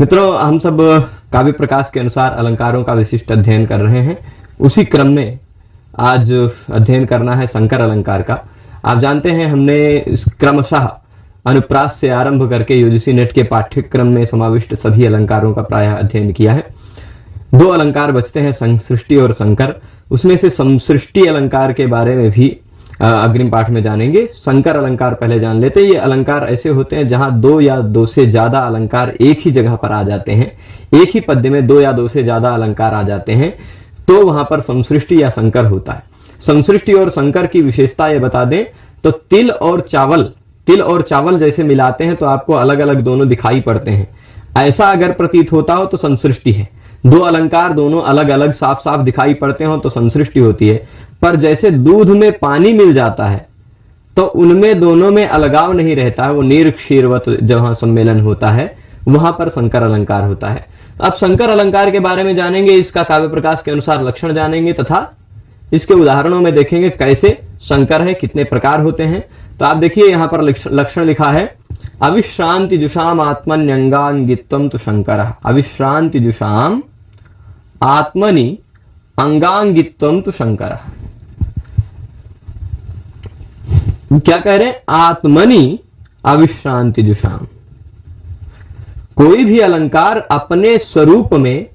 मित्रों, हम सब काव्य प्रकाश के अनुसार अलंकारों का विशिष्ट अध्ययन कर रहे हैं। उसी क्रम में आज अध्ययन करना है शंकर अलंकार का। आप जानते हैं हमने क्रमशः अनुप्रास से आरंभ करके यूजीसी नेट के पाठ्यक्रम में समाविष्ट सभी अलंकारों का प्रायः अध्ययन किया है। दो अलंकार बचते हैं, संसृष्टि और शंकर। उसमें से संसृष्टि अलंकार के बारे में भी अग्रिम पाठ में जानेंगे। शंकर अलंकार पहले जान लेते हैं। ये अलंकार ऐसे होते हैं जहां दो या दो से ज्यादा अलंकार एक ही जगह पर आ जाते हैं। एक ही पद्य में दो या दो से ज्यादा अलंकार आ जाते हैं तो वहां पर संसृष्टि या शंकर होता है। संसृष्टि और शंकर की विशेषता ये बता दें तो तिल और चावल जैसे मिलाते हैं तो आपको अलग अलग दोनों दिखाई पड़ते हैं, ऐसा अगर प्रतीत होता हो तो संसृष्टि है। दो अलंकार दोनों अलग अलग साफ साफ दिखाई पड़ते हो तो संसृष्टि होती है। पर जैसे दूध में पानी मिल जाता है तो उनमें दोनों में अलगाव नहीं रहता है, वो नीर क्षीरवत जहां सम्मेलन होता है वहां पर शंकर अलंकार होता है। अब शंकर अलंकार के बारे में जानेंगे, इसका काव्य प्रकाश के अनुसार लक्षण जानेंगे तथा इसके उदाहरणों में देखेंगे कैसे शंकर है, कितने प्रकार होते हैं। तो आप देखिए यहां पर लक्षण लिखा है, अविश्रांति जुषाम आत्मन्यंगांगित्वम तु शंकर। अविश्रांति जुषाम आत्मनि अंगांगित्वम तु शंकर। क्या कह रहे हैं? आत्मनि अविश्रांति जुषाम। कोई भी अलंकार अपने स्वरूप में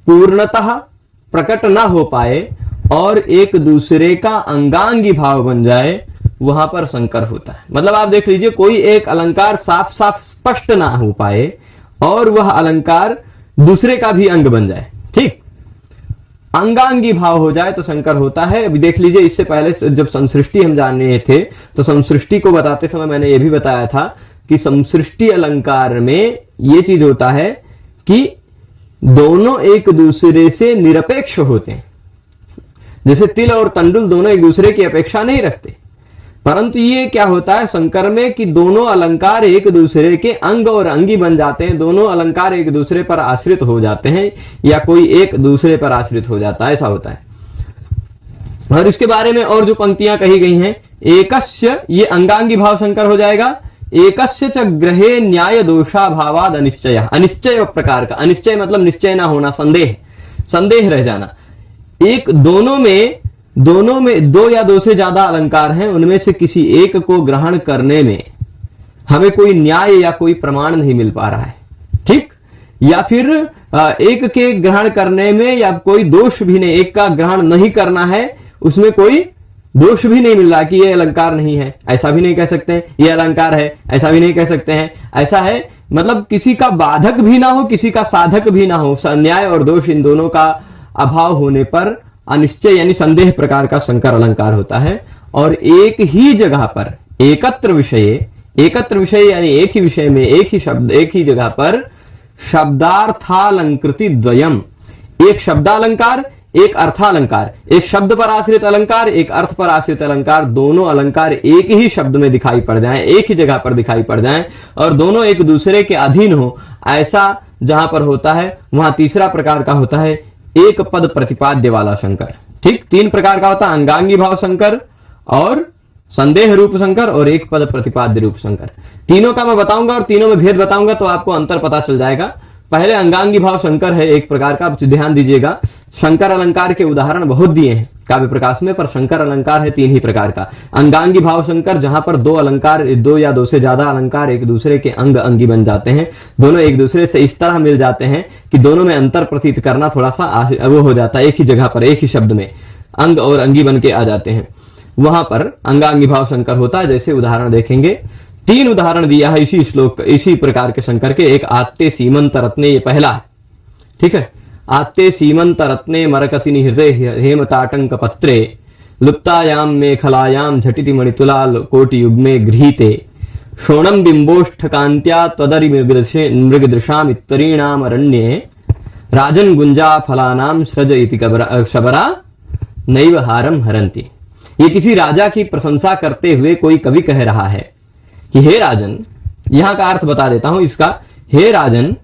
पूर्णतः प्रकट ना हो पाए और एक दूसरे का अंगांगी भाव बन जाए, वहां पर शंकर होता है। मतलब आप देख लीजिए, कोई एक अलंकार साफ साफ स्पष्ट ना हो पाए और वह अलंकार दूसरे का भी अंग बन जाए, ठीक, अंगांगी भाव हो जाए तो शंकर होता है। अभी देख लीजिए, इससे पहले जब संसृष्टि हम जान रहे थे तो संसृष्टि को बताते समय मैंने यह भी बताया था कि संसृष्टि अलंकार में यह चीज होता है कि दोनों एक दूसरे से निरपेक्ष होते हैं। जैसे तिल और तंडुल दोनों एक दूसरे की अपेक्षा नहीं रखते, परंतु ये क्या होता है शंकर में कि दोनों अलंकार एक दूसरे के अंग और अंगी बन जाते हैं। दोनों अलंकार एक दूसरे पर आश्रित हो जाते हैं या कोई एक दूसरे पर आश्रित हो जाता है, ऐसा होता है। और इसके बारे में और जो पंक्तियां कही गई हैं, एकस्य, ये अंगांगी भाव शंकर हो जाएगा। एकस्य च ग्रहे न्याय दोषा भावाद अनिश्चय। अनिश्चय प्रकार का, अनिश्चय मतलब निश्चय ना होना, संदेह रह जाना। एक दोनों में दो या दो से ज्यादा अलंकार हैं, उनमें से किसी एक को ग्रहण करने में हमें कोई न्याय या कोई प्रमाण नहीं मिल पा रहा है, ठीक, या फिर एक के ग्रहण करने में या कोई दोष भी नहीं, एक का ग्रहण नहीं करना है उसमें कोई दोष भी नहीं मिल रहा कि यह अलंकार नहीं है, ऐसा भी नहीं कह सकते हैं। यह अलंकार है, ऐसा भी नहीं कह सकते हैं। ऐसा है मतलब किसी का बाधक भी ना हो, किसी का साधक भी ना हो। न्याय और दोष इन दोनों का अभाव होने पर अनिश्चय यानी संदेह प्रकार का शंकर अलंकार होता है। और एक ही जगह पर एकत्र विषय यानी एक ही विषय में एक ही शब्द एक ही जगह पर शब्दार्थालंकृति द्वयम, एक शब्दालंकार एक अर्थालंकार, एक शब्द पर आश्रित अलंकार एक अर्थ पर आश्रित अलंकार, दोनों अलंकार एक ही शब्द में दिखाई पड़ जाएं, एक ही जगह पर दिखाई पड़ जाएं और दोनों एक दूसरे के अधीन हो, ऐसा जहां पर होता है वहां तीसरा प्रकार का होता है एक पद प्रतिपाद्य वाला शंकर, ठीक। तीन प्रकार का होता है, अंगांगी भाव शंकर और संदेह रूप शंकर और एक पद प्रतिपाद्य रूप शंकर। तीनों का मैं बताऊंगा और तीनों में भेद बताऊंगा तो आपको अंतर पता चल जाएगा। पहले अंगांगी भाव शंकर है एक प्रकार का, ध्यान दीजिएगा। शंकर अलंकार के उदाहरण बहुत दिए हैं काव्य प्रकाश में, पर शंकर अलंकार है तीन ही प्रकार का। अंगांगी भाव शंकर जहां पर दो अलंकार, दो या दो से ज्यादा अलंकार एक दूसरे के अंग अंगी बन जाते हैं, दोनों एक दूसरे से इस तरह मिल जाते हैं कि दोनों में अंतर प्रतीत करना थोड़ा सा वो हो जाता है, एक ही जगह पर एक ही शब्द में अंग और अंगी बन के आ जाते हैं, वहां पर अंगांगी भाव शंकर होता है। जैसे उदाहरण देखेंगे, तीन उदाहरण दिया है इसी श्लोक, इसी प्रकार के शंकर के। एक आत्ते सीमंत रत्ने, ये पहला है, ठीक है। आत्ते सीमंत रत्ने मरकति निहृदे हेमताटंक पत्रे लुप्तायाम मेखलायाम झटिति मणितुला कोटि युग्मे गृहीते शोणम बिंबोष्ठ कांत्या त्वदरि मृगदृशाम इत्तरीणाम अरण्ये राजन गुंजा फलानाम सृज इति शबरा नैव हारम हरंती। ये किसी राजा की प्रशंसा करते हुए कोई कवि कह रहा है कि हे राजन, यहां का अर्थ बता देता हूं इसका। हे राजन,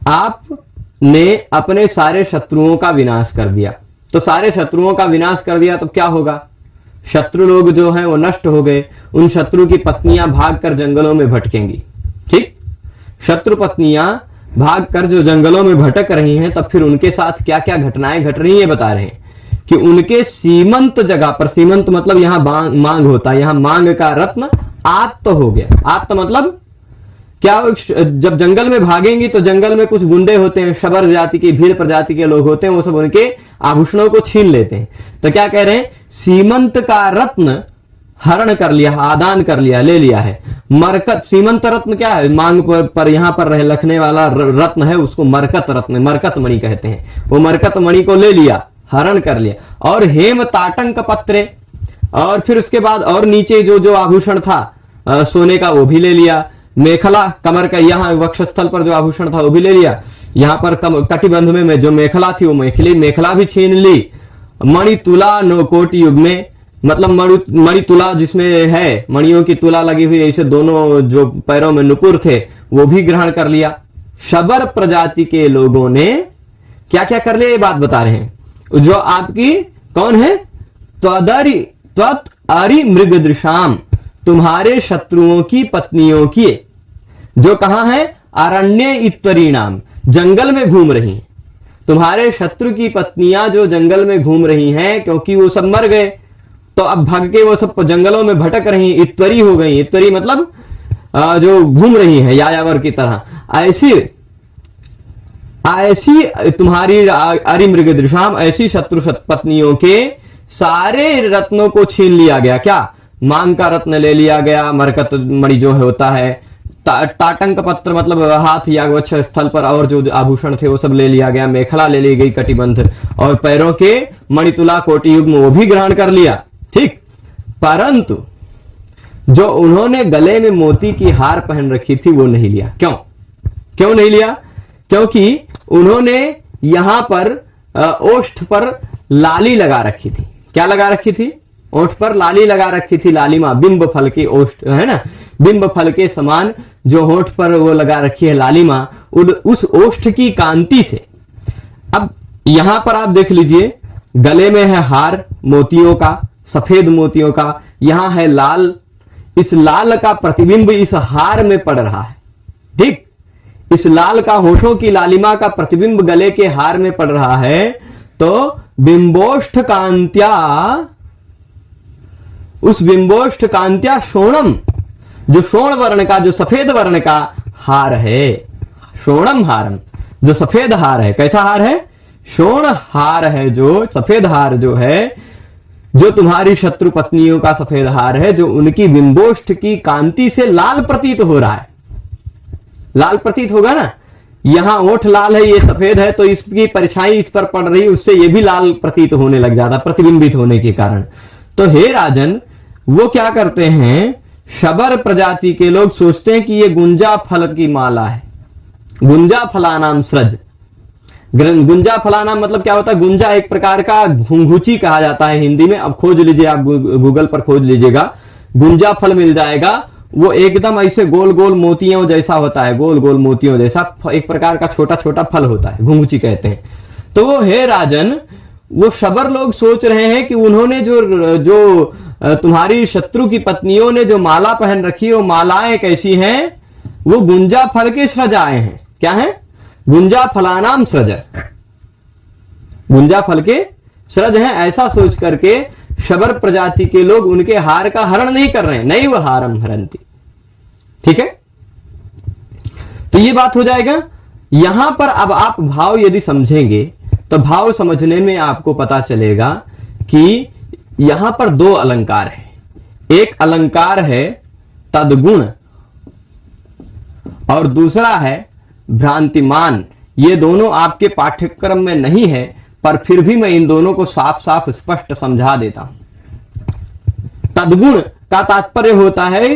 आपने अपने सारे शत्रुओं का विनाश कर दिया। तो सारे शत्रुओं का विनाश कर दिया तो क्या होगा? शत्रु लोग जो हैं वो नष्ट हो गए, उन शत्रु की पत्नियां भागकर जंगलों में भटकेंगी, ठीक। शत्रु पत्नियां भाग कर जो जंगलों में भटक रही हैं, तब फिर उनके साथ क्या क्या घटनाएं घट रही है बता रहे हैं कि उनके सीमंत जगह पर, सीमंत मतलब यहां मांग होता है, यहां मांग का रत्न आत्त हो गया। आत्त मतलब क्या, जब जंगल में भागेंगी तो जंगल में कुछ गुंडे होते हैं, शबर जाति की, भील प्रजाति के लोग होते हैं, वो सब उनके आभूषणों को छीन लेते हैं। तो क्या कह रहे हैं, सीमंत का रत्न हरण कर लिया, आदान कर लिया, ले लिया है। मरकत, सीमंत रत्न क्या है, मांग पर यहां पर रखने वाला रत्न है, उसको मरकत रत्न, मरकत मणि कहते हैं। वो मरकत मणि को ले लिया, हरण कर लिया। और हेम ताटंक पत्रे, और फिर उसके बाद और नीचे जो जो आभूषण था सोने का वो भी ले लिया। मेखला, कमर का यहाँ वक्षस्थल पर जो आभूषण था वो भी ले लिया। यहां पर कटिबंध में जो मेखला थी वो मेखला भी छीन ली। मणि तुला नोकोट युग में, मतलब मणि तुला जिसमें है, मणियों की तुला लगी हुई, ऐसे दोनों जो पैरों में नुपुर थे वो भी ग्रहण कर लिया। शबर प्रजाति के लोगों ने क्या क्या कर लिया ये बात बता रहे हैं। जो आपकी कौन है, त्वत अरि मृगदृशाम, तुम्हारे शत्रुओं की पत्नियों की, जो कहां है, अरण्य इत्तरीणाम, जंगल में घूम रही हैं। तुम्हारे शत्रु की पत्नियां जो जंगल में घूम रही हैं, क्योंकि वो सब मर गए तो अब भाग के वो सब जंगलों में भटक रही, इत्तरी हो गई। इत्तरी मतलब जो घूम रही हैं यायावर की तरह। ऐसी तुम्हारी अरिमृगदृशाम, ऐसी शत्रु पत्नियों के सारे रत्नों को छीन लिया गया। क्या, मांग का रत्न ले लिया गया, मरकत मणि जो होता है, टाटंक पत्र मतलब हाथ या वक्ष स्थल पर और जो आभूषण थे वो सब ले लिया गया। मेखला ले ली गई कटिबंध, और पैरों के मणितुला कोटि युग में वो भी ग्रहण कर लिया। ठीक, परंतु जो उन्होंने गले में मोती की हार पहन रखी थी वो नहीं लिया। क्यों नहीं लिया? क्योंकि उन्होंने यहां पर ओष्ठ पर लाली लगा रखी थी। क्या लगा रखी थी? ओष्ठ पर लाली लगा रखी थी, लालिमा, बिंब फल की ओष्ठ है ना, बिंब फल के समान जो होठ पर वो लगा रखी है लालिमा, उस ओष्ठ की कांति से। अब यहां पर आप देख लीजिए, गले में है हार मोतियों का, सफेद मोतियों का, यहां है लाल, इस लाल का प्रतिबिंब इस हार में पड़ रहा है। ठीक, इस लाल का, होठों की लालिमा का प्रतिबिंब गले के हार में पड़ रहा है। तो बिंबोष्ठ कांत्या, उस बिंबोष्ठ कांत्या शोणम, जो शोण वर्ण का, जो सफेद वर्ण का हार है, शोणम हारम, जो सफेद हार है। कैसा हार है? शोण हार है, जो सफेद हार जो है, जो तुम्हारी शत्रु पत्नियों का सफेद हार है, जो उनकी बिंबोष्ठ की कांति से लाल प्रतीत हो रहा है। लाल प्रतीत होगा ना, यहां ओठ लाल है, ये सफेद है, तो इसकी परछाई इस पर पड़ रही, उससे ये भी लाल प्रतीत होने लग जाता, प्रतिबिंबित होने के कारण। तो हे राजन, वो क्या करते हैं, शबर प्रजाति के लोग सोचते हैं कि ये गुंजा फल की माला है। गुंजा फलानाम सृज, गुंजा फलानाम मतलब क्या होता है? गुंजा एक प्रकार का घुंघुची कहा जाता है हिंदी में। अब खोज लीजिए, आप गूगल पर खोज लीजिएगा, गुंजा फल मिल जाएगा। वो एकदम ऐसे गोल गोल मोतियों जैसा होता है, गोल गोल मोतियों जैसा एक प्रकार का छोटा छोटा फल होता है, घुंघुची कहते हैं। तो वो हे राजन, वो शबर लोग सोच रहे हैं कि उन्होंने जो तुम्हारी शत्रु की पत्नियों ने जो माला पहन रखी है, वो मालाएं कैसी हैं? वो गुंजा फल के सृज आए हैं। क्या है? गुंजा फलानाम सृज, गुंजा फल के सृज हैं। ऐसा सोच करके शबर प्रजाति के लोग उनके हार का हरण नहीं कर रहे हैं, नहीं वह हारम हरंती। ठीक है, तो ये बात हो जाएगा। यहां पर अब आप भाव यदि समझेंगे तो भाव समझने में आपको पता चलेगा कि यहां पर दो अलंकार है। एक अलंकार है तदगुण और दूसरा है भ्रांतिमान। ये दोनों आपके पाठ्यक्रम में नहीं है, पर फिर भी मैं इन दोनों को साफ साफ स्पष्ट समझा देता हूं। तदगुण का तात्पर्य होता है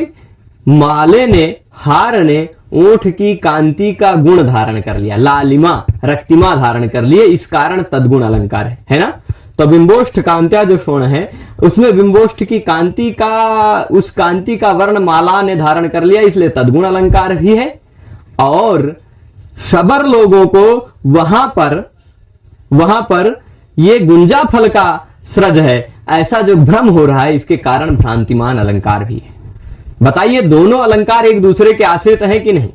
माले ने, हार ने ओठ की कांति का गुण धारण कर लिया, लालिमा, रक्तिमा धारण कर लिए, इस कारण तदगुण अलंकार है ना। तो बिंबोष्ठ कांत्या जो शोण है, उसमें बिंबोष्ठ की कांति का, उस कांति का वर्ण माला ने धारण कर लिया, इसलिए तदगुण अलंकार भी है। और शबर लोगों को वहां पर ये गुंजा फल का सृज है, ऐसा जो भ्रम हो रहा है, इसके कारण भ्रांतिमान अलंकार भी है। बताइए, दोनों अलंकार एक दूसरे के आश्रित हैं कि नहीं?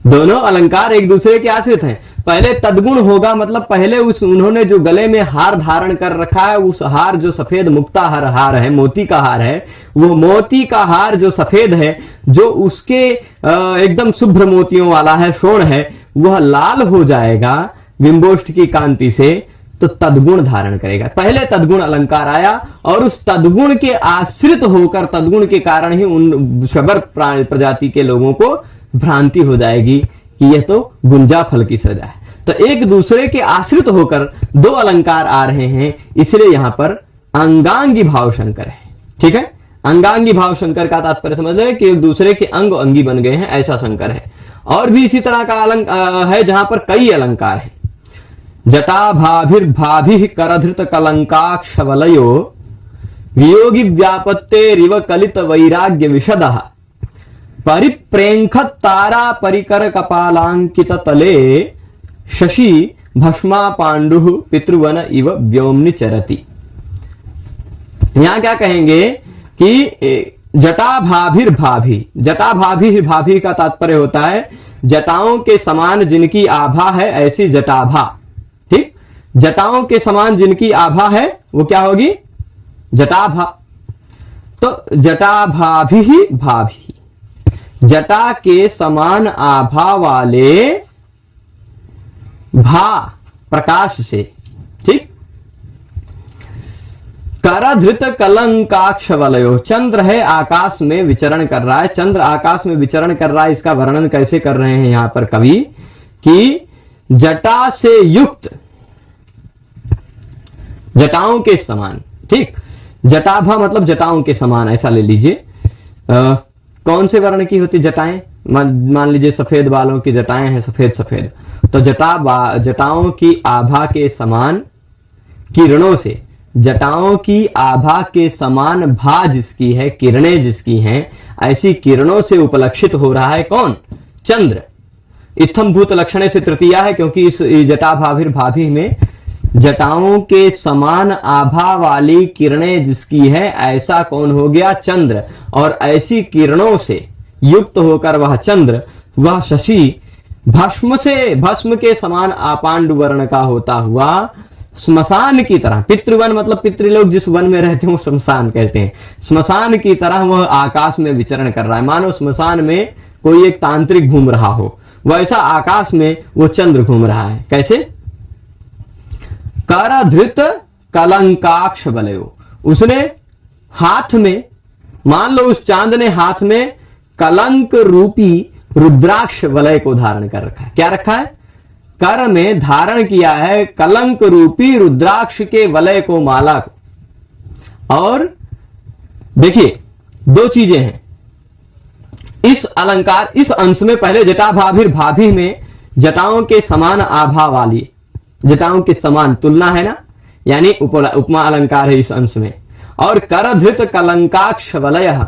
दोनों अलंकार एक दूसरे के आश्रित हैं। पहले तद्गुण होगा, मतलब पहले उन्होंने जो गले में हार धारण कर रखा है, उस हार जो सफेद मुक्ता हार है, मोती का हार है, वो मोती का हार जो सफेद है, जो उसके एकदम शुभ्र मोतियों वाला है, स्वर्ण है, वह लाल हो जाएगा बिंबोष्ठ की कांति से, तो तद्गुण धारण करेगा। पहले तद्गुण अलंकार आया और उस तद्गुण के आश्रित होकर, तद्गुण के कारण ही उन शबर प्रजाति के लोगों को भ्रांति हो जाएगी कि यह तो गुंजा फल की सजा है। तो एक दूसरे के आश्रित होकर दो अलंकार आ रहे हैं, इसलिए यहां पर अंगांगी भाव शंकर है। ठीक है, अंगांगी भाव शंकर का तात्पर्य समझ रहे कि एक दूसरे के अंग अंगी बन गए हैं, ऐसा शंकर है। और भी इसी तरह का अलंकार है जहां पर कई अलंकार है। जटा भाभिर्भाभि करधृत कलंकाक्ष वलयो वियोगी व्यापत्ते रिव कलित वैराग्य विशदः परिप्रेंख तारा परिकर कपालांकित तले शशि भस्मा पांडु पितृवन इव व्योमनि चरति। यहां क्या कहेंगे कि जटाभाभिर्भाभि, जटाभाभिर्भाभि का तात्पर्य होता है जटाओं के समान जिनकी आभा है, ऐसी जटाभा। ठीक, जटाओं के समान जिनकी आभा है वो क्या होगी? जटाभा। तो जटाभाभि भाभी, जटा के समान आभा वाले भा प्रकाश से। ठीक, करधृत कलंकाक्ष वलयो, चंद्र है आकाश में विचरण कर रहा है, चंद्र आकाश में विचरण कर रहा है। इसका वर्णन कैसे कर रहे हैं यहां पर कवि कि जटा से युक्त, जटाओं के समान। ठीक, जटाभा मतलब जटाओं के समान, ऐसा ले लीजिए। कौन से वर्ण की होती जटाएं? मान लीजिए सफेद बालों की जटाएं हैं, सफेद सफेद, तो जटाओं की आभा के समान किरणों से, जटाओं की आभा के समान भा जिसकी है, किरणें जिसकी हैं, ऐसी किरणों से उपलक्षित हो रहा है कौन? चंद्र। इत्थम भूत लक्षण से तृतीया है, क्योंकि इस जटाभाभिर्भाभि में जटाओं के समान आभा वाली किरणें जिसकी है, ऐसा कौन हो गया? चंद्र। और ऐसी किरणों से युक्त होकर वह चंद्र, वह शशि भस्म से, भस्म के समान आपांडु वर्ण का होता हुआ श्मशान की तरह, पितृवन मतलब पितृलोक जिस वन में रहते हैं वो श्मशान कहते हैं, श्मशान की तरह वह आकाश में विचरण कर रहा है। मानो श्मशान में कोई एक तांत्रिक घूम रहा हो, वैसा आकाश में वो चंद्र घूम रहा है। कैसे? करधृत कलंकाक्ष वलयो, उसने हाथ में, मान लो उस चांद ने हाथ में कलंक रूपी रुद्राक्ष वलय को धारण कर रखा है। क्या रखा है? कर में धारण किया है कलंक रूपी रुद्राक्ष के वलय को, माला को। और देखिए दो चीजें हैं इस अलंकार, इस अंश में। पहले जटाभाभिर्भाभि में जटाओं के समान आभा वाली, जटाओं के समान तुलना है ना, यानी उपमा अलंकार है इस अंश में। और करधृत कलंकाक्ष वलय,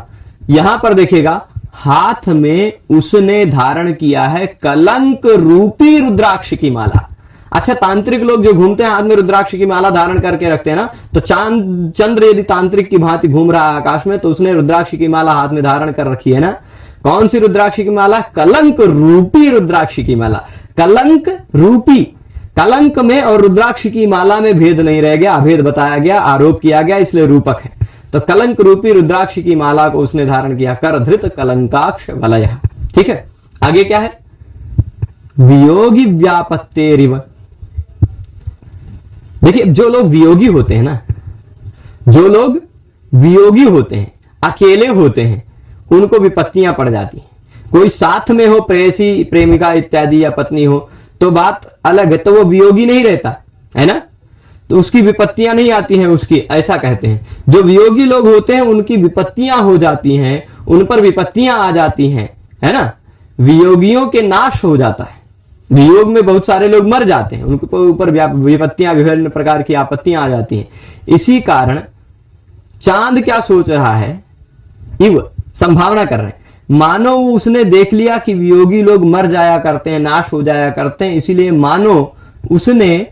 यहां पर देखिएगा हाथ में उसने धारण किया है कलंक रूपी रुद्राक्ष की माला। अच्छा, तांत्रिक लोग जो घूमते हैं हाथ में रुद्राक्ष की माला धारण करके रखते हैं ना, तो चंद्र यदि तांत्रिक की भांति घूम रहा है आकाश में, तो उसने रुद्राक्ष की माला हाथ में धारण कर रखी है ना। कौन सी रुद्राक्ष की माला? कलंक रूपी रुद्राक्ष की माला। कलंक रूपी, कलंक में और रुद्राक्ष की माला में भेद नहीं रह गया, अभेद बताया गया, आरोप किया गया, इसलिए रूपक है। तो कलंक रूपी रुद्राक्ष की माला को उसने धारण किया, करधृत कलंकाक्ष वलय। ठीक है, आगे क्या है? वियोगी व्यापत्तेरिव। देखिए, जो लोग वियोगी होते हैं ना, जो लोग वियोगी होते हैं, अकेले होते हैं, उनको विपत्तियां पड़ जाती हैं। कोई साथ में हो, प्रेयसी, प्रेमिका इत्यादि या पत्नी हो, तो बात अलग है, तो वो वियोगी नहीं रहता है ना, तो उसकी विपत्तियां नहीं आती हैं उसकी, ऐसा कहते हैं। जो वियोगी लोग होते हैं उनकी विपत्तियां हो जाती हैं, उन पर विपत्तियां आ जाती हैं, है ना। वियोगियों के नाश हो जाता है, वियोग में बहुत सारे लोग मर जाते हैं, उनके ऊपर विपत्तियां, विभिन्न प्रकार की आपत्तियां आ जाती हैं। इसी कारण चांद क्या सोच रहा है? इव, संभावना कर रहे हैं, मानो उसने देख लिया कि वियोगी लोग मर जाया करते हैं, नाश हो जाया करते हैं, इसीलिए मानो उसने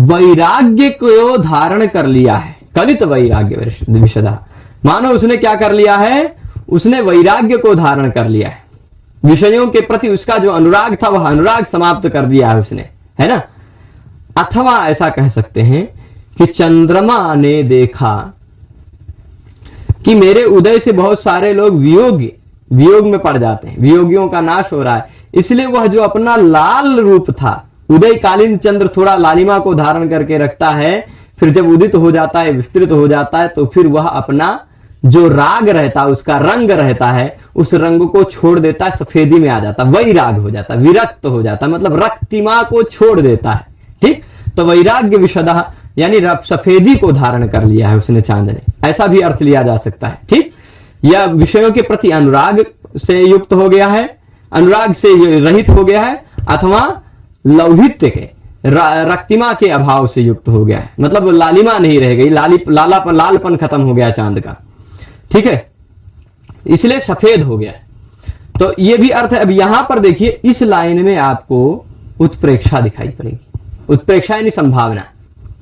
वैराग्य को धारण कर लिया है। कलित वैराग्य विशदा, मानो उसने क्या कर लिया है? उसने वैराग्य को धारण कर लिया है। विषयों के प्रति उसका जो अनुराग था वह अनुराग समाप्त कर दिया है उसने, है ना। अथवा ऐसा कह सकते हैं कि चंद्रमा ने देखा कि मेरे उदय से बहुत सारे लोग वियोग में पड़ जाते हैं, वियोगियों का नाश हो रहा है, इसलिए वह जो अपना लाल रूप था, उदयकालीन चंद्र थोड़ा लालिमा को धारण करके रखता है, फिर जब उदित हो जाता है, विस्तृत हो जाता है, तो फिर वह अपना जो राग रहता है, उसका रंग रहता है, उस रंग को छोड़ देता है, सफेदी में आ जाता है, वैराग हो जाता है, विरक्त हो जाता है, मतलब रक्तिमा को छोड़ देता है। ठीक, तो वैराग्य विशदः यानी सफेदी को धारण कर लिया है उसने, चांद ने, ऐसा भी अर्थ लिया जा सकता है। ठीक, यह विषयों के प्रति अनुराग से युक्त हो गया है, अनुराग से रहित हो गया है, अथवा लौहित्य के रक्तिमा के अभाव से युक्त हो गया है, मतलब लालिमा नहीं रह गई, लालपन खत्म हो गया चांद का। ठीक है, इसलिए सफेद हो गया। तो यह भी अर्थ है। अब यहां पर देखिए, इस लाइन में आपको उत्प्रेक्षा दिखाई पड़ेगी। उत्प्रेक्षा यानी संभावना,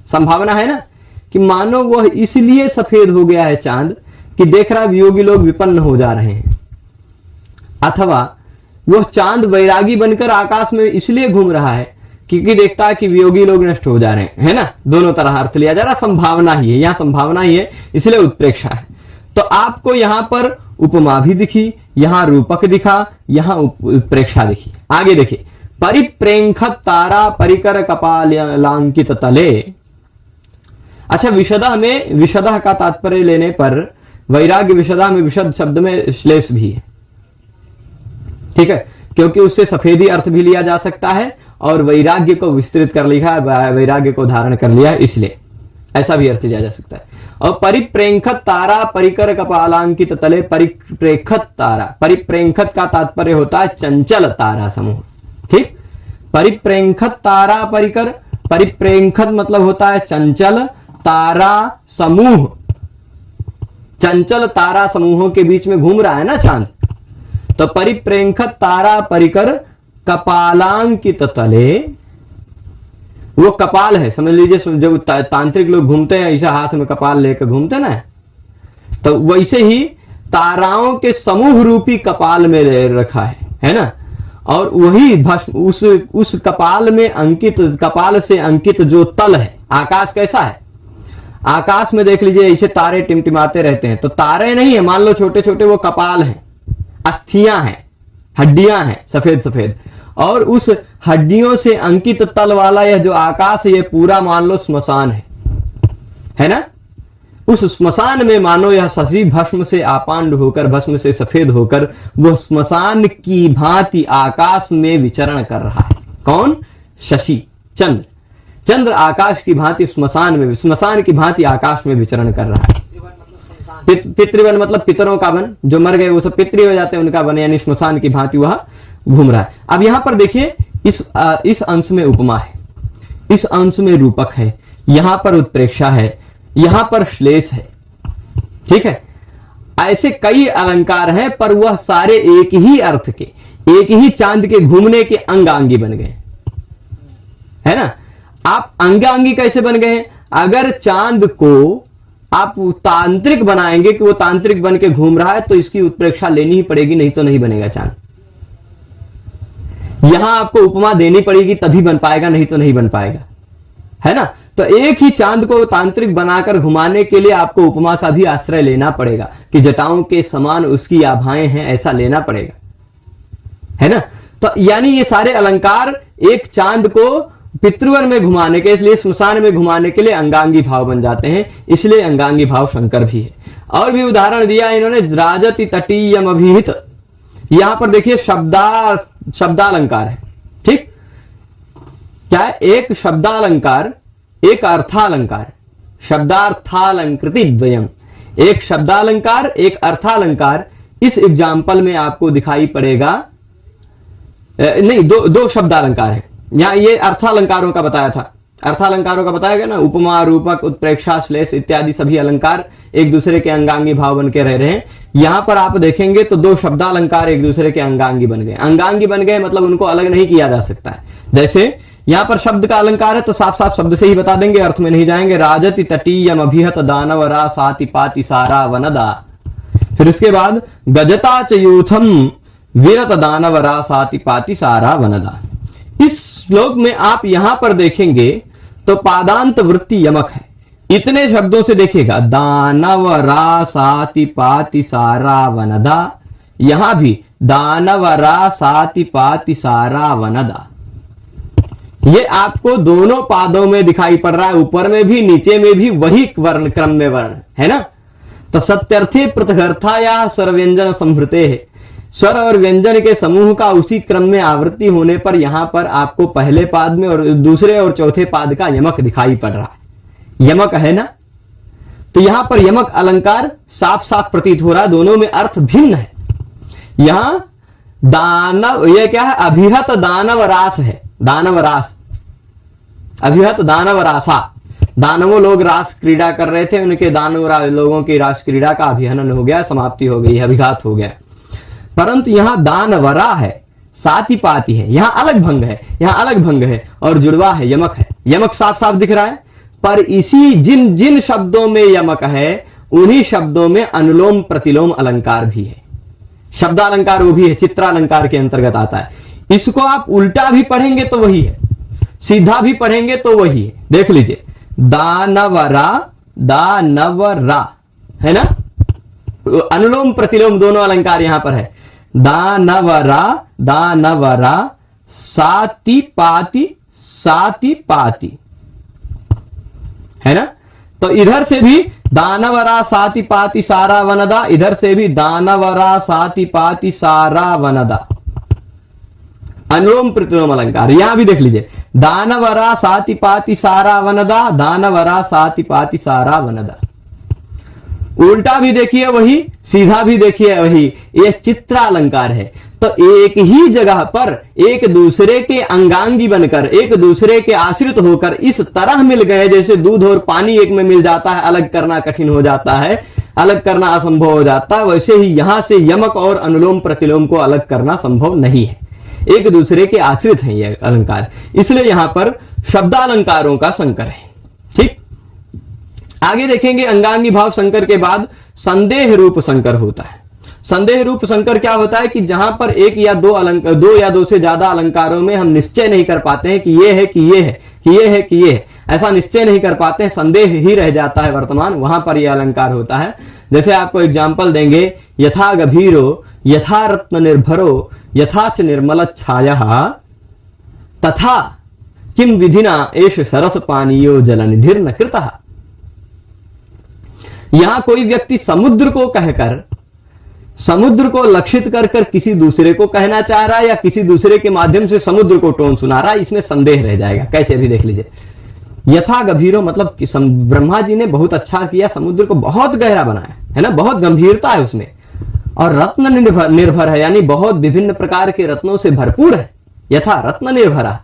संभावना है ना, कि मानो वह इसलिए सफेद हो गया है चांद कि देख रहा वियोगी लोग विपन्न हो जा रहे हैं, अथवा वह चांद वैरागी बनकर आकाश में इसलिए घूम रहा है क्योंकि देखता है कि वियोगी लोग नष्ट हो जा रहे हैं, है ना। दोनों तरह अर्थ लिया जा रहा, संभावना ही है, यहां संभावना ही है, इसलिए उत्प्रेक्षा है। तो आपको यहां पर उपमा भी दिखी, यहां रूपक दिखा, यहां उत्प्रेक्षा दिखी। आगे देखिए, परिप्रेंखत तारा परिकर कपालांकित तले। अच्छा, विशदा में, विशदा का तात्पर्य लेने पर वैराग्य विशदा में विशद शब्द में श्लेष भी है। ठीक है, क्योंकि उससे सफेदी अर्थ भी लिया जा सकता है और वैराग्य को विस्तृत कर लिया है, वैराग्य को धारण कर लिया है, इसलिए ऐसा भी अर्थ लिया जा सकता है। और परिप्रेंखत तारा परिकर कपालांकित तले, परिप्रेंखत तारा, परिप्रेंखत का तात्पर्य होता है चंचल तारा समूह। ठीक, परिप्रेंखत तारा परिकर, परिप्रेंखत मतलब होता है चंचल तारा समूह, चंचल तारा समूहों के बीच में घूम रहा है ना चांद। तो परिप्रेंखत तारा परिकर कपालांकित तले, वो कपाल है, समझ लीजिए, जब तांत्रिक लोग घूमते हैं ऐसा हाथ में कपाल लेकर घूमते ना, तो वैसे ही ताराओं के समूह रूपी कपाल में रखा है ना। और वही भस्म उस कपाल में अंकित, कपाल से अंकित जो तल है, आकाश कैसा है, आकाश में देख लीजिए ऐसे तारे टिमटिमाते रहते हैं, तो तारे नहीं है, मान लो छोटे छोटे वो कपाल हैं, अस्थियां हैं, हड्डियां हैं सफेद सफेद, और उस हड्डियों से अंकित तल वाला यह जो आकाश है, ये पूरा मान लो श्मशान है ना। उस श्मशान में मानो यह शशि भस्म से आपांड होकर, भस्म से सफेद होकर, वह श्मशान की भांति आकाश में विचरण कर रहा है। कौन? शशि, चंद्र। चंद्र आकाश की भांति श्मशान में, श्मशान की भांति आकाश में विचरण कर रहा है। पितृवन मतलब पितरों का वन, जो मर गए वो सब पितृ हो जाते हैं, उनका वन, यानी श्मशान की भांति वह घूम रहा है। अब यहां पर देखिए, इस अंश में उपमा है, इस अंश में रूपक है, यहां पर उत्प्रेक्षा है, यहां पर श्लेष है। ठीक है, ऐसे कई अलंकार हैं, पर वह सारे एक ही अर्थ के, एक ही चांद के घूमने के अंगांगी बन गए, है ना। आप अंगांगी कैसे बन गए? अगर चांद को आप तांत्रिक बनाएंगे कि वो तांत्रिक बन के घूम रहा है, तो इसकी उत्प्रेक्षा लेनी ही पड़ेगी, नहीं तो नहीं बनेगा चांद। यहां आपको उपमा देनी पड़ेगी तभी बन पाएगा, नहीं तो नहीं बन पाएगा, है ना। तो एक ही चांद को तांत्रिक बनाकर घुमाने के लिए आपको उपमा का भी आश्रय लेना पड़ेगा कि जटाओं के समान उसकी आभाएं हैं, ऐसा लेना पड़ेगा, है ना। तो यानी ये सारे अलंकार एक चांद को पितृवन में घुमाने के, इसलिए श्मशान में घुमाने के लिए अंगांगी भाव बन जाते हैं, इसलिए अंगांगी भाव शंकर भी है। और भी उदाहरण दिया इन्होंने, राजति तटीयम अभिहित। यहां पर देखिए शब्दालंकार है। ठीक, क्या है? एक शब्दालंकार, एक अर्थालंकार, शब्दार्थालंकृति द्वयम, एक शब्दालंकार एक अर्थालंकार। इस एग्जाम्पल में आपको दिखाई पड़ेगा, नहीं, दो शब्दालंकार है यहां। ये अर्थालंकारों का बताया था, अर्थालंकारों का बताया गया ना, उपमा, रूपक, उत्प्रेक्षा, श्लेष इत्यादि सभी अलंकार एक दूसरे के अंगांगी भाव बन के रह रहे हैं। यहां पर आप देखेंगे तो दो शब्दालंकार एक दूसरे के अंगांगी बन गए। अंगांगी बन गए मतलब उनको अलग नहीं किया जा सकता है। जैसे यहां पर शब्द का अलंकार है तो साफ साफ शब्द से ही बता देंगे, अर्थ में नहीं जाएंगे। राजति तटीयम अभिहत दानव रा साति पाति सारा वनदा। फिर इसके बाद गजता च यूथम विरत दानव रासाति पाति सारा वनदा। इस श्लोक में आप यहां पर देखेंगे तो पादांत वृत्ति यमक है। इतने शब्दों से देखिएगा, दानव रासाति पाति सारा वनदा, यहां भी दानव रासाति पाति सारा वनदा। ये आपको दोनों पादों में दिखाई पड़ रहा है, ऊपर में भी नीचे में भी वही वर्ण क्रम में वर्ण है ना। तो सत्यर्थे पृथगर्था या स्वर व्यंजन संभृते है, स्वर और व्यंजन के समूह का उसी क्रम में आवृत्ति होने पर यहां पर आपको पहले पाद में और दूसरे और चौथे पाद का यमक दिखाई पड़ रहा है। यमक है ना, तो यहां पर यमक अलंकार साफ साफ प्रतीत हो रहा है, दोनों में अर्थ भिन्न है। यहां दानव, यह क्या है, अभिहत दानव रास है, दानव रास, अभिहत दानव रासा। दानवों लोग रास क्रीड़ा कर रहे थे, उनके दानव लोगों की रास क्रीड़ा का अभिहनन हो गया, समाप्ति हो गई, अभिघात हो गया। परंतु यहां दानवरा है, साति पाति है, यहां अलग भंग है, यहां अलग भंग है और जुड़वा है, यमक है। यमक साफ साफ दिख रहा है, पर इसी जिन जिन शब्दों में यमक है उन्हीं शब्दों में अनुलोम प्रतिलोम अलंकार भी है। शब्दालंकार वो भी है, चित्रालंकार के अंतर्गत आता है। इसको आप उल्टा भी पढ़ेंगे तो वही है, सीधा भी पढ़ेंगे तो वही है। देख लीजिए, दानवरा दानवरा है ना, अनुलोम प्रतिलोम दोनों अलंकार यहां पर है। दानवरा दानवरा साति पाति साति पाति है ना। तो इधर से भी दानवरा साति पाति सारा वनदा, इधर से भी दानवरा साति पाति सारा वनदा, अनुलोम प्रतिलोम अलंकार। यहां भी देख लीजिए, दानवरा साति पाति सारा वनदा, दानवरा साति पाति सारा वनदा। उल्टा भी देखिए वही, सीधा भी देखिए वही, यह चित्रालंकार है। तो एक ही जगह पर एक दूसरे के अंगांगी बनकर, एक दूसरे के आश्रित होकर इस तरह मिल गए जैसे दूध और पानी एक में मिल जाता है, अलग करना कठिन हो जाता है, अलग करना असंभव हो जाता है, वैसे ही यहां से यमक और अनुलोम प्रतिलोम को अलग करना संभव नहीं है, एक दूसरे के आश्रित हैं ये अलंकार। इसलिए यहां पर शब्दालंकारों का संकर है। ठीक, आगे देखेंगे अंगांगी भाव संकर के बाद संदेह रूप संकर होता है। संदेह रूप संकर क्या होता है कि जहां पर एक या दो अलंकार, दो या दो से ज्यादा अलंकारों में हम निश्चय नहीं कर पाते हैं कि ये है कि ये है कि ये है कि ये है, ऐसा निश्चय नहीं कर पाते हैं, संदेह ही रह जाता है वर्तमान, वहां पर यह अलंकार होता है। जैसे आपको एग्जाम्पल देंगे, यथा गभीरो यथा रत्न निर्भरो यथाच निर्मल छाया तथा किम विधिना एष सरस पानीयो जलनिधिर न कृतः। यहां कोई व्यक्ति समुद्र को कहकर, समुद्र को लक्षित कर कर किसी दूसरे को कहना चाह रहा है या किसी दूसरे के माध्यम से समुद्र को टोन सुना रहा है, इसमें संदेह रह जाएगा। कैसे भी देख लीजिए, यथा गभीरो मतलब कि ब्रह्मा जी ने बहुत अच्छा किया, समुद्र को बहुत गहरा बनाया है ना, बहुत गंभीरता है उसमें, और रत्न निर्भर है, यानी बहुत विभिन्न प्रकार के रत्नों से भरपूर है। यथा रत्न निर्भरा,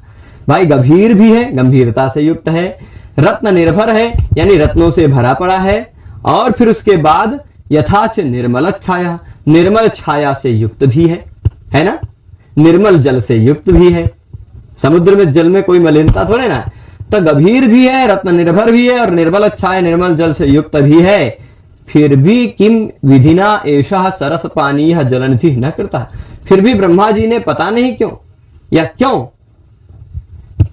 भाई गंभीर भी है, गंभीरता से युक्त है, रत्न निर्भर है यानी रत्नों से भरा पड़ा है, और फिर उसके बाद यथाच निर्मल छाया, निर्मल छाया से युक्त भी है ना, निर्मल जल से युक्त भी है। समुद्र में जल में कोई मलिनता थोड़े ना, तो गंभीर भी है, रत्न निर्भर भी है और निर्मल छाया निर्मल जल से युक्त भी है। फिर भी किम विधिना एषः सरस पानी जलनिधि न करता, फिर भी ब्रह्मा जी ने पता नहीं क्यों या क्यों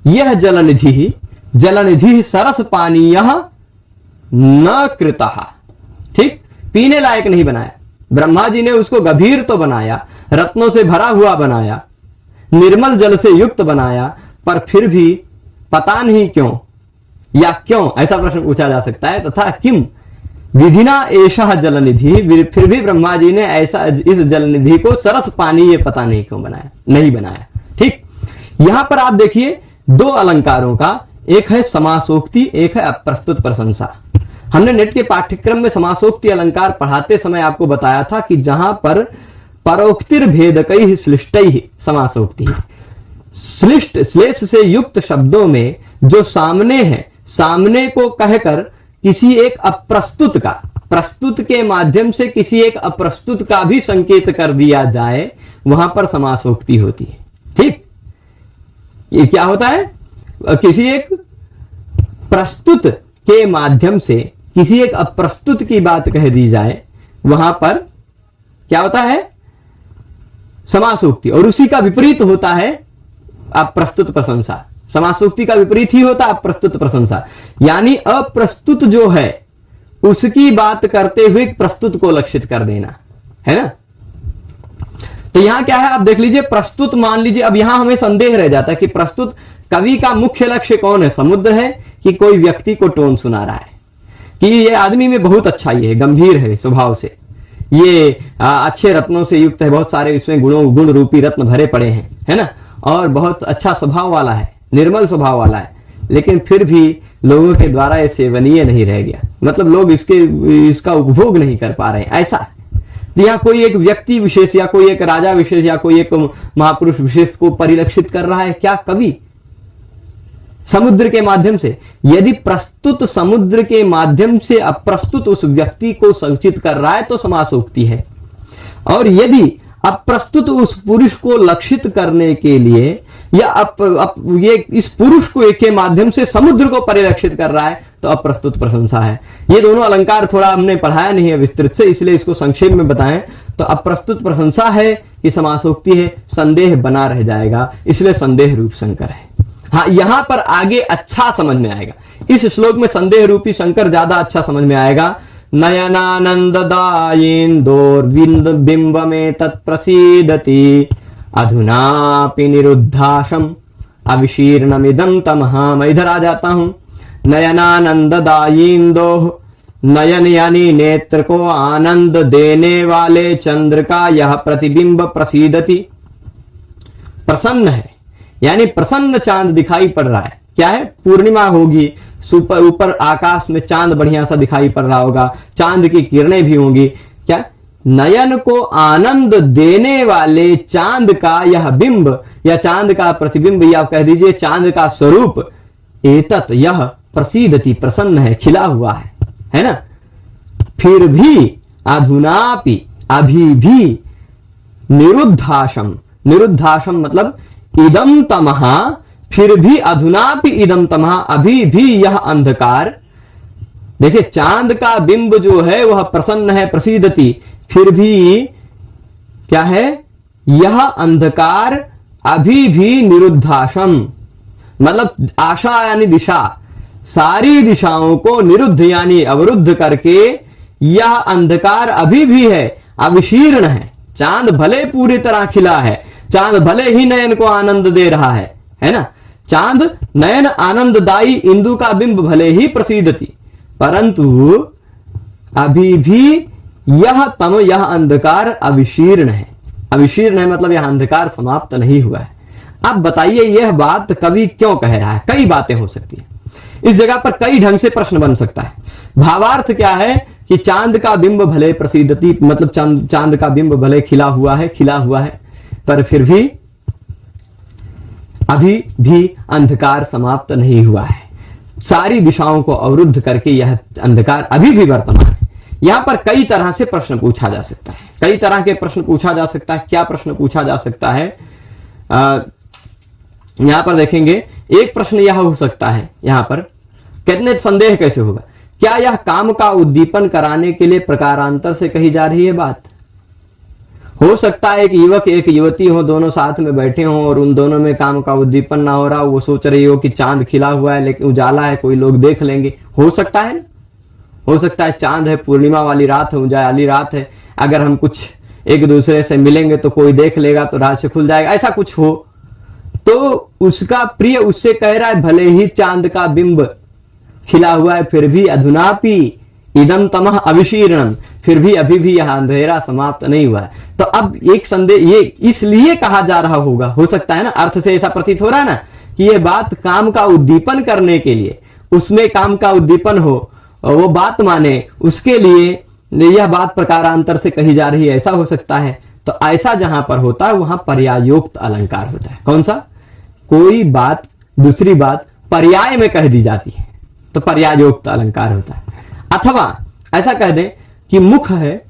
यह जलनिधि सरस पानी न कृता, ठीक, पीने लायक नहीं बनाया। ब्रह्मा जी ने उसको गंभीर तो बनाया, रत्नों से भरा हुआ बनाया, निर्मल जल से युक्त बनाया, पर फिर भी पता नहीं क्यों या क्यों, ऐसा प्रश्न पूछा जा सकता है। तथा किम विधिना एषः जलनिधि, फिर भी ब्रह्मा जी ने ऐसा इस जलनिधि को सरस पानी ये पता नहीं क्यों बनाया, नहीं बनाया। ठीक, यहां पर आप देखिए दो अलंकारों का, एक है समासोक्ति, एक है अप्रस्तुत प्रशंसा। हमने नेट के पाठ्यक्रम में समासोक्ति अलंकार पढ़ाते समय आपको बताया था कि जहां पर परोक्तिर भेदकैः श्लिष्टैः समासोक्ति है, श्लिष्ट श्लेष से युक्त शब्दों में जो सामने है, सामने को कहकर किसी एक अप्रस्तुत का, प्रस्तुत के माध्यम से किसी एक अप्रस्तुत का भी संकेत कर दिया जाए, वहां पर समासोक्ति होती है। ठीक, ये क्या होता है, किसी एक प्रस्तुत के माध्यम से किसी एक अप्रस्तुत की बात कह दी जाए, वहां पर क्या होता है, समासोक्ति, और उसी का विपरीत होता है अप्रस्तुत प्रशंसा। समासोक्ति का विपरीत ही होता है अप्रस्तुत प्रशंसा, यानी अप्रस्तुत जो है उसकी बात करते हुए प्रस्तुत को लक्षित कर देना, है ना। तो यहां क्या है, आप देख लीजिए, प्रस्तुत मान लीजिए, अब यहां हमें संदेह रह जाता है कि प्रस्तुत कवि का मुख्य लक्ष्य कौन है, समुद्र है कि कोई व्यक्ति को टोन सुना रहा है, कि ये आदमी में बहुत अच्छा ये है, गंभीर है स्वभाव से, ये अच्छे रत्नों से युक्त है, बहुत सारे इसमें गुण रूपी रत्न भरे पड़े हैं, है ना, और बहुत अच्छा स्वभाव वाला है, निर्मल स्वभाव वाला है, लेकिन फिर भी लोगों के द्वारा ये सेवनीय नहीं रह गया, मतलब लोग इसका उपभोग नहीं कर पा रहे हैं, ऐसा। या कोई एक व्यक्ति विशेष या कोई एक राजा विशेष या कोई एक महापुरुष विशेष को परिलक्षित कर रहा है क्या कवि, समुद्र के माध्यम से। यदि प्रस्तुत समुद्र के माध्यम से अप्रस्तुत उस व्यक्ति को संचित कर रहा है तो समासोक्ति है, और यदि अप्रस्तुत उस पुरुष को लक्षित करने के लिए या ये इस पुरुष को के माध्यम से समुद्र को परिलक्षित कर रहा है तो अप्रस्तुत प्रशंसा है। ये दोनों अलंकार थोड़ा हमने पढ़ाया नहीं है विस्तृत से, इसलिए इसको संक्षेप में बताएं तो अप्रस्तुत प्रशंसा है कि समासोक्ति है, संदेह बना रह जाएगा, इसलिए संदेह रूप शंकर है। हाँ, यहां पर आगे अच्छा समझ में आएगा, इस श्लोक में संदेह रूपी शंकर ज्यादा अच्छा समझ में आएगा। नयनानंददायेन्दोर्बिंब में तत्प्रसीदति अधुनापि निरुद्धाशम अविशीर्णमिदं तमहा। मैं इधर आ जाता हूं। नयनानंददायेन्दो, नयन यानी नेत्र को आनंद देने वाले चंद्र का यह प्रतिबिंब प्रसीदति, प्रसन्न है, यानी प्रसन्न चांद दिखाई पड़ रहा है। क्या है, पूर्णिमा होगी, ऊपर आकाश में चांद बढ़िया सा दिखाई पड़ रहा होगा, चांद की किरणें भी होंगी। क्या, नयन को आनंद देने वाले चांद का यह बिंब या चांद का प्रतिबिंब या कह दीजिए चांद का स्वरूप, एतत् यह प्रसीदति प्रसन्न है, खिला हुआ है ना। फिर भी अधुनापि अभी भी निरुद्धाशम, निरुद्धाशम मतलब इदम तमहा, फिर भी अधुनापि इदम तमहा, अभी भी यह अंधकार। देखिए चांद का बिंब जो है वह प्रसन्न है, प्रसीदति, फिर भी क्या है, यह अंधकार अभी भी निरुद्धाशम, मतलब आशा यानी दिशा, सारी दिशाओं को निरुद्ध यानी अवरुद्ध करके यह अंधकार अभी भी है, अविशीर्ण है। चांद भले पूरी तरह खिला है, चांद भले ही नयन को आनंद दे रहा है ना, चांद नयन आनंददायी इंदु का बिंब भले ही प्रसीदति, परंतु अभी भी यह तम, यह अंधकार अविशीर्ण है। अविशीर्ण है मतलब यह अंधकार समाप्त नहीं हुआ है। अब बताइए यह बात कवि क्यों कह रहा है? कई बातें हो सकती है इस जगह पर, कई ढंग से प्रश्न बन सकता है। भावार्थ क्या है कि चांद का बिंब भले प्रसीदति, मतलब चांद का बिंब भले खिला हुआ है, पर फिर भी अभी भी अंधकार समाप्त नहीं हुआ है। सारी दिशाओं को अवरुद्ध करके यह अंधकार अभी भी वर्तमान है। यहां पर कई तरह से प्रश्न पूछा जा सकता है, कई तरह के प्रश्न पूछा जा सकता है। क्या प्रश्न पूछा जा सकता है? यहां पर देखेंगे, एक प्रश्न यह हो सकता है, यहां पर कितने संदेह कैसे होगा, क्या यह काम का उद्दीपन कराने के लिए प्रकारांतर से कही जा रही है बात? हो सकता है एक युवक एक युवती हो, दोनों साथ में बैठे हों और उन दोनों में काम का उद्दीपन ना हो रहा हो, वो सोच रही हो कि चांद खिला हुआ है लेकिन उजाला है, कोई लोग देख लेंगे। हो सकता है ना, हो सकता है चांद है, पूर्णिमा वाली रात है, उजाली रात है, अगर हम कुछ एक दूसरे से मिलेंगे तो कोई देख लेगा तो रात से खुल जाएगा, ऐसा कुछ हो तो उसका प्रिय उससे कह रहा है भले ही चांद का बिंब खिला हुआ है फिर भी अधुनापि इदम तमः अविशीर्णम, फिर भी अभी भी यह अंधेरा समाप्त नहीं हुआ है। तो अब एक संदेह ये इसलिए कहा जा रहा होगा, हो सकता है ना, अर्थ से ऐसा प्रतीत हो रहा है ना कि यह बात काम का उद्दीपन करने के लिए, उसमें काम का उद्दीपन हो, वो बात माने, उसके लिए यह बात प्रकारांतर से कही जा रही है, ऐसा हो सकता है। तो ऐसा जहां पर होता है वहां पर्यायोक्त अलंकार होता है। कौन सा? कोई बात दूसरी बात पर्याय में कह दी जाती है तो पर्यायोक्त अलंकार होता है। अथवा ऐसा कह दें कि मुख है,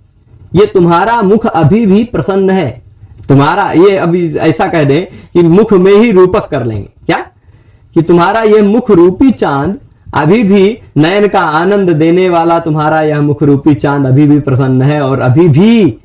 ये तुम्हारा मुख अभी भी प्रसन्न है, तुम्हारा ये अभी, ऐसा कह दें कि मुख में ही रूपक कर लेंगे, क्या कि तुम्हारा ये मुख रूपी चांद अभी भी नयन का आनंद देने वाला, तुम्हारा यह मुख रूपी चांद अभी भी प्रसन्न है और अभी भी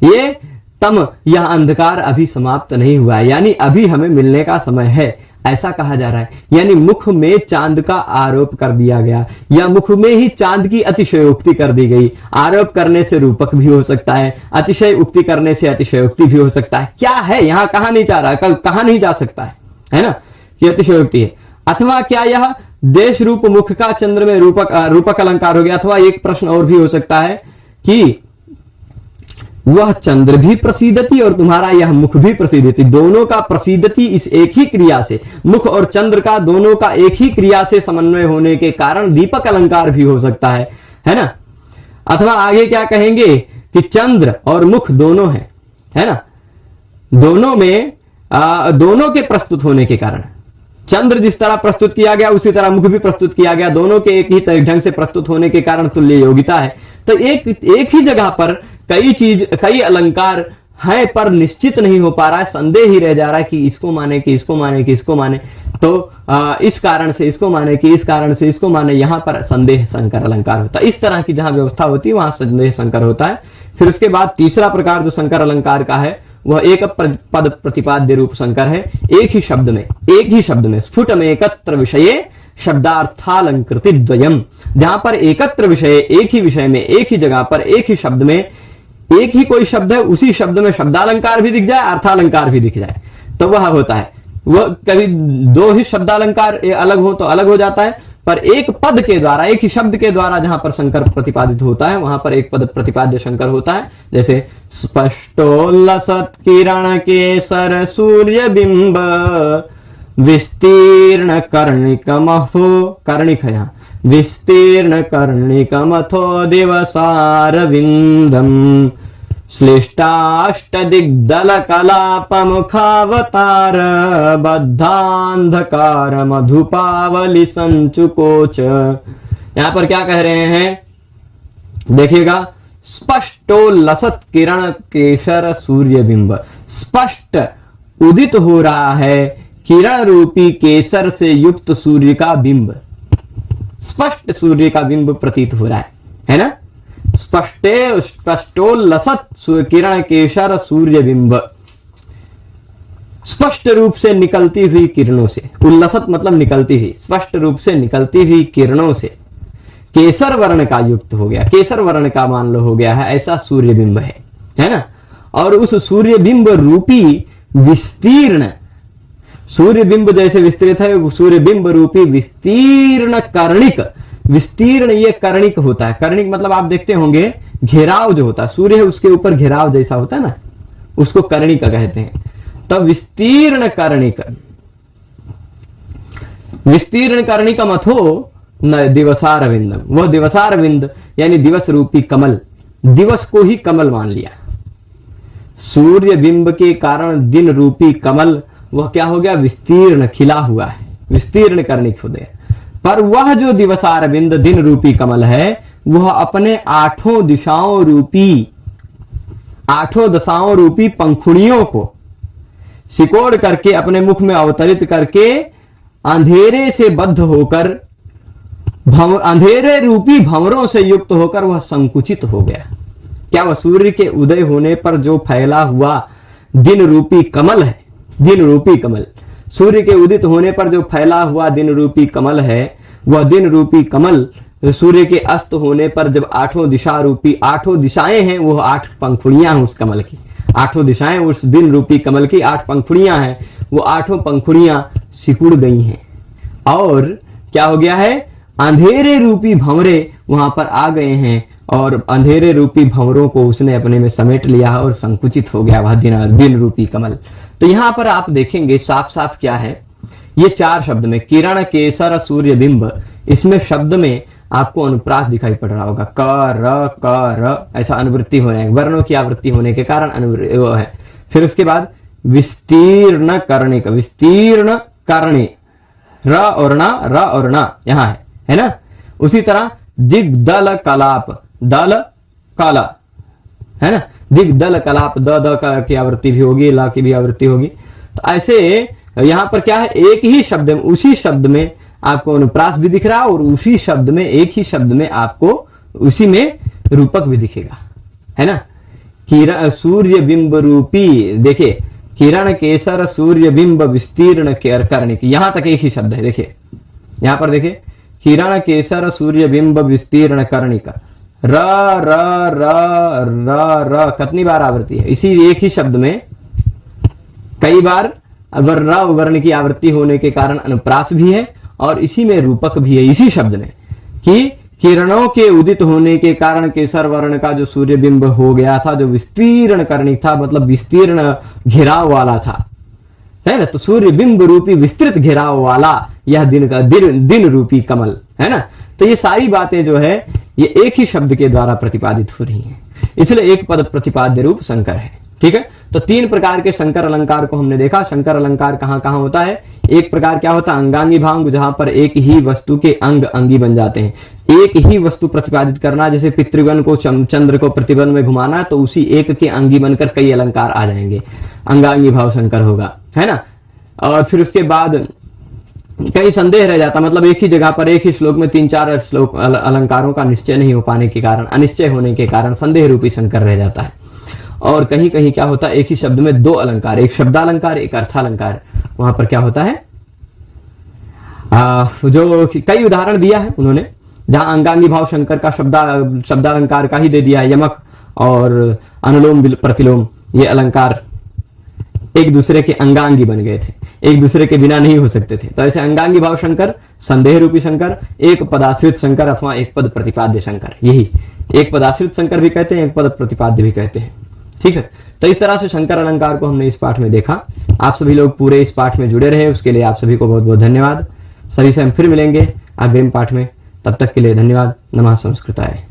ये तम, यह अंधकार अभी समाप्त नहीं हुआ है, यानी अभी हमें मिलने का समय है, ऐसा कहा जा रहा है। यानी मुख में चांद का आरोप कर दिया गया, या मुख में ही चांद की अतिशयोक्ति कर दी गई। आरोप करने से रूपक भी हो सकता है, अतिशय उक्ति करने से अतिशयोक्ति भी हो सकता है। क्या है यहां, कहां नहीं जा रहा है, कल कहां नहीं जा सकता है ना, कि अतिशयोक्ति है। अथवा क्या यह देश रूप मुख का चंद्र में रूपक अलंकार हो गया। अथवा एक प्रश्न और भी हो सकता है कि वह चंद्र भी प्रसिद्धति और तुम्हारा यह मुख भी प्रसिद्धति, दोनों का प्रसिद्धति इस एक ही क्रिया से, मुख और चंद्र का दोनों का एक ही क्रिया से समन्वय होने के कारण दीपक अलंकार भी हो सकता है ना। अथवा आगे क्या कहेंगे कि चंद्र और मुख दोनों है ना, दोनों में दोनों के प्रस्तुत होने के कारण, चंद्र जिस तरह प्रस्तुत किया गया उसी तरह मुख भी प्रस्तुत किया गया, दोनों के एक ही ढंग से प्रस्तुत होने के कारण तुल्य योगिता है। तो एक ही जगह पर कई अलंकार हैं, पर निश्चित नहीं हो पा रहा है, संदेह ही रह जा रहा है कि इसको माने कि इसको माने कि इसको माने, तो इस कारण से इसको माने कि इस कारण से इसको माने, यहां पर संदेह संकर अलंकार होता है। इस तरह की जहां व्यवस्था होती है वहां संदेह संकर होता है। फिर उसके बाद तीसरा प्रकार जो संकर अलंकार का है वह एक पद प्रतिपाद्य रूप संकर है। एक ही शब्द में स्फुट में एकत्र विषय शब्दार्थालंकृति द्वयम, जहां पर एकत्र विषय, एक ही विषय में, एक ही जगह पर, एक ही शब्द में, एक ही कोई शब्द है, उसी शब्द में शब्दालंकार भी दिख जाए, अर्थालंकार भी दिख जाए, तो वह होता है। वह कभी दो ही शब्दालंकार अलग हो तो अलग हो जाता है, पर एक पद के द्वारा, एक ही शब्द के द्वारा जहां पर शंकर प्रतिपादित होता है वहां पर एक पद प्रतिपाद्य शंकर होता है। जैसे स्पष्टोल्लसत् किरण केसर सूर्य बिंब विस्तीर्ण कर्णिकमथो, कर्णिक है यहाँ, विस्तीर्ण कर्णिकमथो दिवसारविंदम श्लिष्टाष्ट दिग्दल कलापमुखावतार बद्धांधकार मधुपावली संचुकोच। यहां पर क्या कह रहे हैं देखिएगा, स्पष्टोल्लसत् किरण केसर सूर्य बिंब, स्पष्ट उदित हो रहा है किरण रूपी केसर से युक्त सूर्य का बिंब, स्पष्ट सूर्य का बिंब प्रतीत हो रहा है ना। स्पष्टोल्लसत् किरण केसर सूर्य बिंब, स्पष्ट रूप से निकलती हुई किरणों से, उल्लसत मतलब निकलती हुई, स्पष्ट रूप से निकलती हुई किरणों से केसर वर्ण का युक्त हो गया, केसर वर्ण का मान लो हो गया है, ऐसा सूर्य बिंब है ना। और उस सूर्य बिंब रूपी विस्तीर्ण, सूर्य बिंब जैसे विस्तृत है, वो सूर्य बिंब रूपी विस्तीर्ण कर्णिक, विस्तीर्ण ये कर्णिक होता है। कर्णिक मतलब आप देखते होंगे घेराव जो होता है, सूर्य है उसके ऊपर घेराव जैसा होता है ना, उसको कर्णिक कहते हैं। तब विस्तीर्ण कर्णिक, विस्तीर्ण कर्णिक मथो न दिवसारविंदम, वह दिवसारविंद यानी दिवस रूपी कमल, दिवस को ही कमल मान लिया, सूर्य बिंब के कारण दिन रूपी कमल वह क्या हो गया, विस्तीर्ण खिला हुआ है, विस्तीर्ण कर्णिक हो गया। पर वह जो दिवसारविंद दिन रूपी कमल है वह अपने आठों दिशाओं रूपी पंखुड़ियों को सिकोड़ करके अपने मुख में अवतरित करके अंधेरे से बद्ध होकर, अंधेरे रूपी भंवरों से युक्त होकर वह संकुचित हो गया। क्या वह सूर्य के उदय होने पर जो फैला हुआ दिन रूपी कमल है, दिन रूपी कमल, सूर्य के उदित होने पर जो फैला हुआ दिन रूपी कमल है, वह दिन रूपी कमल सूर्य के अस्त होने पर जब आठों दिशा रूपी, आठों दिशाएं हैं, वो 8 पंखुड़ियां हैं उस कमल की, आठों दिशाएं उस दिन रूपी कमल की 8 पंखुड़ियां हैं, वो 8 पंखुड़ियां सिकुड़ गई हैं और क्या हो गया है, अंधेरे रूपी भंवरे वहां पर आ गए हैं और अंधेरे रूपी भंवरों को उसने अपने में समेट लिया और संकुचित हो गया वह दिन रूपी कमल। तो यहां पर आप देखेंगे साफ साफ क्या है, ये 4 शब्द में किरण केसर सूर्य बिंब, इसमें शब्द में आपको अनुप्रास दिखाई पड़ रहा होगा, क र ऐसा अनुवृत्ति होने है, वर्णों की आवृत्ति होने के कारण वो है। फिर उसके बाद विस्तीर्ण कर्णिक, विस्तीर्ण कर्णी, र और ना यहां है ना। उसी तरह दिग्दल कलाप, दल काला है ना, दिग्दल कलाप, द की आवृत्ति भी होगी, ला की भी आवृत्ति होगी। तो ऐसे यहां पर क्या है, एक ही शब्द में, उसी शब्द में आपको अनुप्रास भी दिख रहा है और उसी शब्द में, एक ही शब्द में आपको उसी में रूपक भी दिखेगा, है ना। किरण सूर्य बिंब रूपी, देखिए किरण केसर सूर्य बिंब विस्तीर्ण कर्णिक, यहां तक एक ही शब्द है। देखिए यहां पर देखिए किरण केसर सूर्य बिंब विस्तीर्ण कर्णिक, र र र र र कितनी बार आवृत्ति है? इसी एक ही शब्द में कई बार र वर्ण की आवृत्ति होने के कारण अनुप्रास भी है और इसी में रूपक भी है, इसी शब्द में, कि किरणों के उदित होने के कारण केसर वर्ण का जो सूर्य बिंब हो गया था, जो विस्तीर्ण कर्णिक था, मतलब विस्तीर्ण घेराव वाला था, है ना। तो सूर्य बिंब रूपी विस्तृत घेराव वाला यह दिन का दिन रूपी कमल, है ना। तो ये सारी बातें जो है ये एक ही शब्द के द्वारा प्रतिपादित हो रही हैं, इसलिए एक पद प्रतिपाद्य रूप शंकर है। ठीक है, तो तीन प्रकार के शंकर अलंकार को हमने देखा। शंकर अलंकार कहां कहां होता है? एक प्रकार क्या होता है? अंगांगी भांग, जहां पर एक ही वस्तु के अंग अंगी बन जाते हैं। एक ही वस्तु प्रतिपादित करना, जैसे पितृगण को चंद्र को प्रतिबंध में घुमाना, तो उसी एक के अंगी बनकर कई अलंकार आ जाएंगे, अंगांगी भाव शंकर होगा, है ना। और फिर उसके बाद कहीं संदेह रह जाता, मतलब एक ही जगह पर एक ही श्लोक में 3-4 श्लोक अलंकारों का निश्चय नहीं हो पाने के कारण, अनिश्चय होने के कारण संदेह रूपी शंकर रह जाता है। और कहीं कहीं क्या होता है? एक ही शब्द में 2 अलंकार, एक शब्दालंकार एक अर्थालंकार, वहां पर क्या होता है? जो कई उदाहरण दिया है उन्होंने, जहां अंगांगी भाव शंकर का शब्दालंकार का ही दे दिया है। यमक और अनुलोम प्रतिलोम ये अलंकार एक दूसरे के अंगांगी बन गए थे, एक दूसरे के बिना नहीं हो सकते थे। तो ऐसे अंगांगी भाव शंकर, संदेह रूपी शंकर, एक पदाश्रित शंकर अथवा एक पद प्रतिपाद्य शंकर, यही एक पदाश्रित शंकर भी कहते हैं, एक पद प्रतिपाद्य भी कहते हैं। ठीक है, तो इस तरह से शंकर अलंकार को हमने इस पाठ में देखा। आप सभी लोग पूरे इस पाठ में जुड़े रहे, उसके लिए आप सभी को बहुत बहुत धन्यवाद। सभी से हम फिर मिलेंगे अग्रिम पाठ में, तब तक के लिए धन्यवाद। नमः संस्कृताय।